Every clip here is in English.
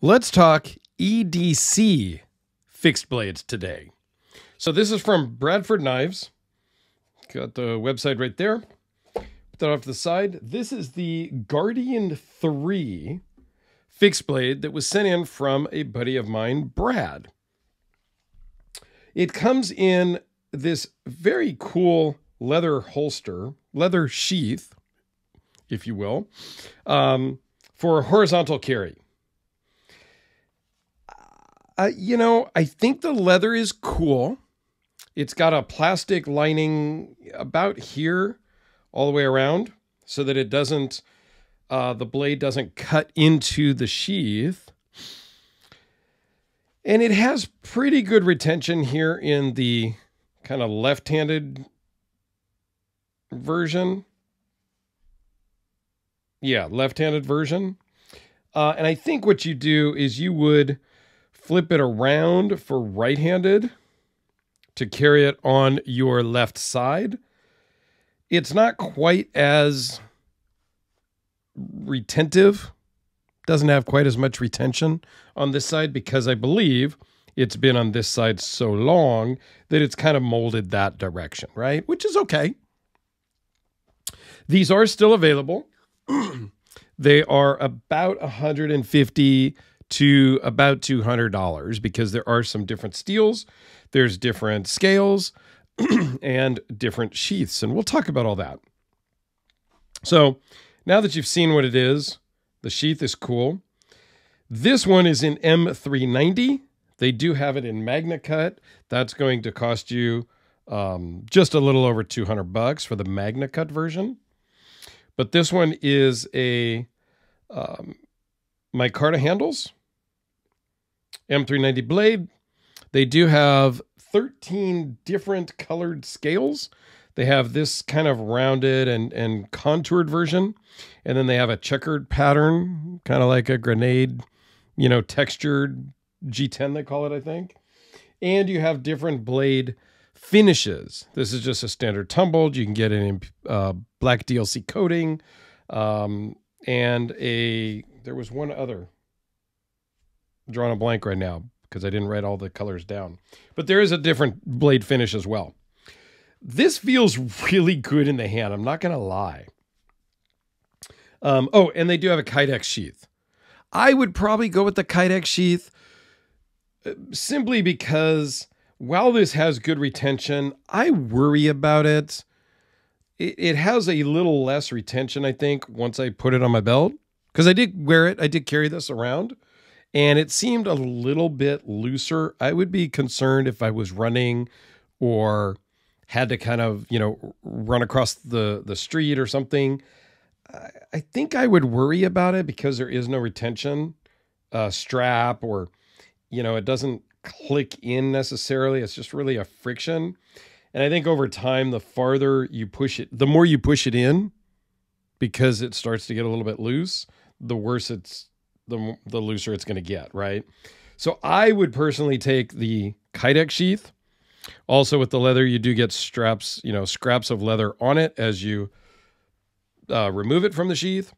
Let's talk EDC fixed blades today. So this is from Bradford Knives. Got the website right there. Put that off to the side. This is the Guardian3 fixed blade that was sent in from a buddy of mine, Brad. It comes in this very cool leather holster, leather sheath, if you will, for horizontal carry. I think the leather is cool. It's got a plastic lining about here all the way around so that it doesn't, the blade doesn't cut into the sheath. And it has pretty good retention here in the kind of left-handed version. Yeah, left-handed version. And I think what you do is you would flip it around for right-handed to carry it on your left side. It's not quite as retentive. Doesn't have quite as much retention on this side because I believe it's been on this side so long that it's kind of molded that direction, right? Which is okay. These are still available. They are about $150 to about $200 because there are some different steels, there's different scales, and different sheaths, and we'll talk about all that. So now that you've seen what it is, the sheath is cool. This one is in M390. They do have it in Magna Cut. That's going to cost you just a little over $200 for the Magna Cut version. But this one is a micarta handles, M390 blade. They do have 13 different colored scales. They have this kind of rounded and contoured version. And then they have a checkered pattern, kind of like a grenade, textured G10, they call it, I think. And you have different blade finishes. This is just a standard tumbled. You can get it in black DLC coating. And there was one other. I'm drawing a blank right now because I didn't write all the colors down. But there is a different blade finish as well. This feels really good in the hand. I'm not going to lie. Oh, and they do have a Kydex sheath. I would probably go with the Kydex sheath simply because while this has good retention, I worry about it. It has a little less retention, I think, once I put it on my belt. Because I did wear it. I did carry this around. And it seemed a little bit looser. I would be concerned if I was running or had to kind of, run across the street or something. I think I would worry about it because there is no retention strap or, it doesn't click in necessarily. It's just really a friction. And I think over time, the farther you push it, the more you push it in because it starts to get a little bit loose, the worse the looser it's going to get, right? So I would personally take the Kydex sheath. Also with the leather, you do get straps, scraps of leather on it as you remove it from the sheath.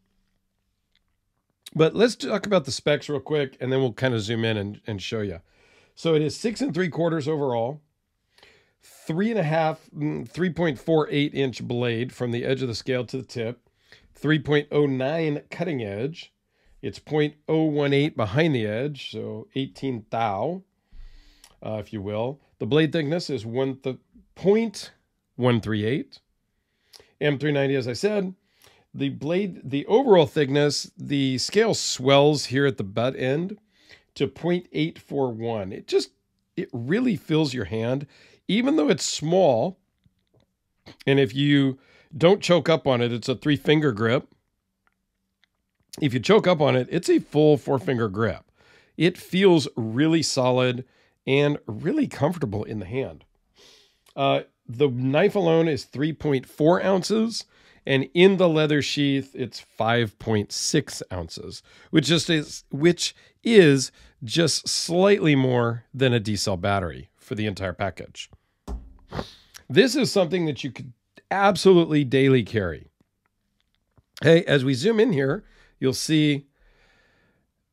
But let's talk about the specs real quick, and then we'll kind of zoom in and show you. So it is 6 3/4 overall, 3.48 inch blade from the edge of the scale to the tip, 3.09 cutting edge. It's 0.018 behind the edge, so 18 thou, if you will. The blade thickness is 0.138. M390, as I said. The overall thickness, the scale swells here at the butt end to 0.841. It really fills your hand, even though it's small. And if you don't choke up on it, it's a 3-finger grip. If you choke up on it, it's a full 4-finger grip. It feels really solid and really comfortable in the hand. The knife alone is 3.4 ounces, and in the leather sheath, it's 5.6 ounces, which is just slightly more than a D-cell battery for the entire package. This is something that you could absolutely daily carry. Hey, as we zoom in here, you'll see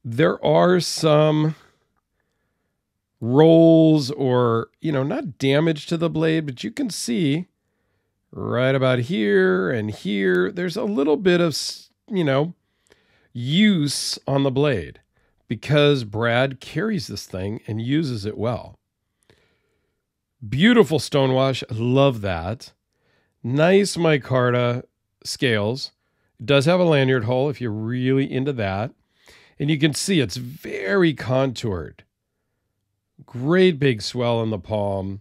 there are some rolls or, not damage to the blade, but you can see right about here and here, there's a little bit of, use on the blade because Brad carries this thing and uses it well. Beautiful stonewash. Love that. Nice micarta scales. It does have a lanyard hole if you're really into that. And you can see it's very contoured. Great big swell in the palm.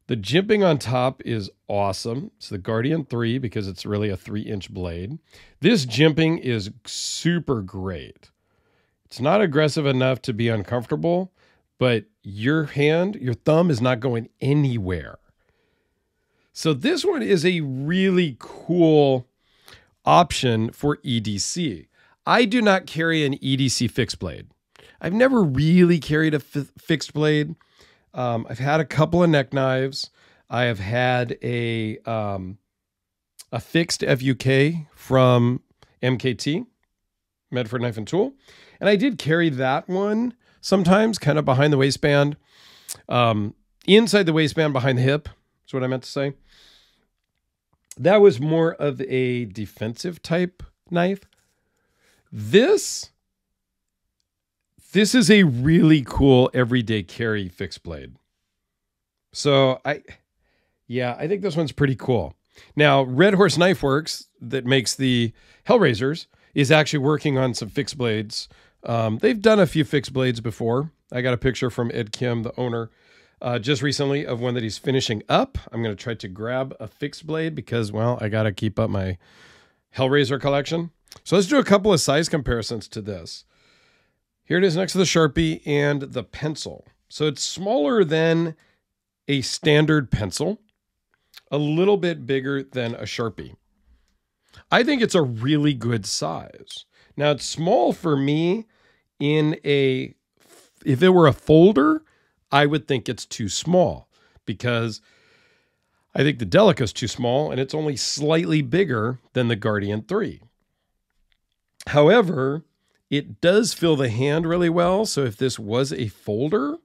The jimping on top is awesome. It's the Guardian3 because it's really a 3-inch blade. This jimping is super great. It's not aggressive enough to be uncomfortable, but your thumb is not going anywhere. So this one is a really cool option for EDC. I do not carry an EDC fixed blade. I've never really carried a fixed blade. I've had a couple of neck knives. I have had a fixed FUK from MKT, Medford Knife and Tool. And I did carry that one sometimes, kind of behind the waistband. Inside the waistband, behind the hip, is what I meant to say. That was more of a defensive type knife. This is a really cool everyday carry fixed blade. So I think this one's pretty cool. Now, Red Horse Knife Works, that makes the Hellraisers, is actually working on some fixed blades. They've done a few fixed blades before. I got a picture from Ed Kim, the owner, just recently of one that he's finishing up. I'm going to try to grab a fixed blade because, well, I got to keep up my Hellraiser collection. So let's do a couple of size comparisons to this. Here it is next to the Sharpie and the pencil. So it's smaller than a standard pencil, a little bit bigger than a Sharpie. I think it's a really good size. Now it's small for me if it were a folder, I would think it's too small because I think the Delica is too small and it's only slightly bigger than the Guardian3. However, it does fill the hand really well. So if this was a folder,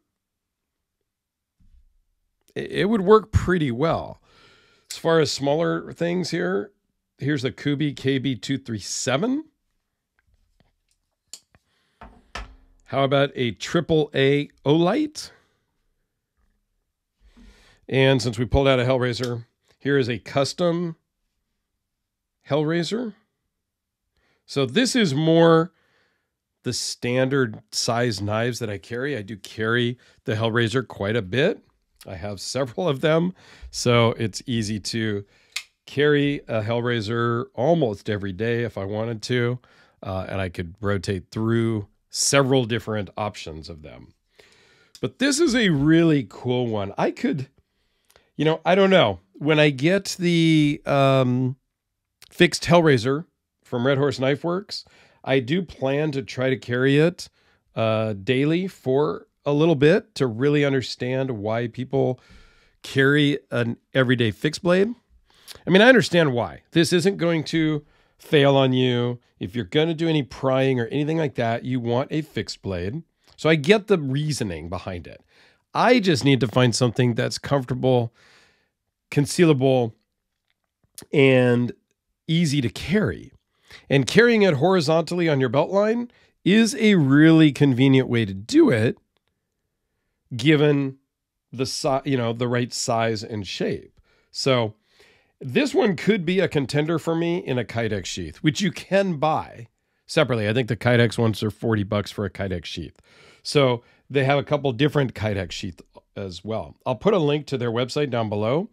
it would work pretty well. As far as smaller things here, here's the Kubi KB237. How about a AAA Olight? And since we pulled out a Hellraiser, here is a custom Hellraiser. So this is more the standard size knives that I carry. I do carry the Hellraiser quite a bit. I have several of them, so it's easy to carry a Hellraiser almost every day if I wanted to, and I could rotate through several different options of them. But this is a really cool one. I could, I don't know. When I get the fixed Hellraiser from Red Horse Knife Works, I do plan to try to carry it daily for a little bit to really understand why people carry an everyday fixed blade. I mean, I understand why. This isn't going to fail on you. If you're going to do any prying or anything like that, you want a fixed blade. So I get the reasoning behind it. I just need to find something that's comfortable, concealable, and easy to carry. And carrying it horizontally on your belt line is a really convenient way to do it, given the right size and shape. So this one could be a contender for me in a Kydex sheath, which you can buy separately. I think the Kydex ones are $40 for a Kydex sheath. So they have a couple different Kydex sheath as well. I'll put a link to their website down below,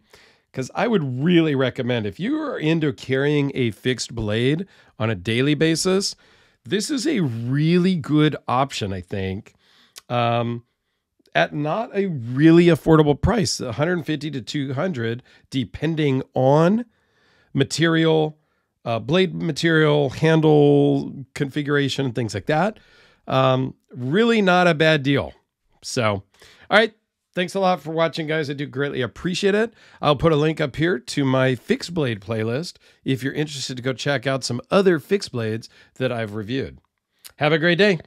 because I would really recommend, if you are into carrying a fixed blade on a daily basis, this is a really good option, I think, at not a really affordable price, $150 to $200, depending on material, blade material, handle configuration, and things like that. Really not a bad deal. So, all right. Thanks a lot for watching, guys. I do greatly appreciate it. I'll put a link up here to my fixed blade playlist if you're interested to go check out some other fixed blades that I've reviewed. Have a great day.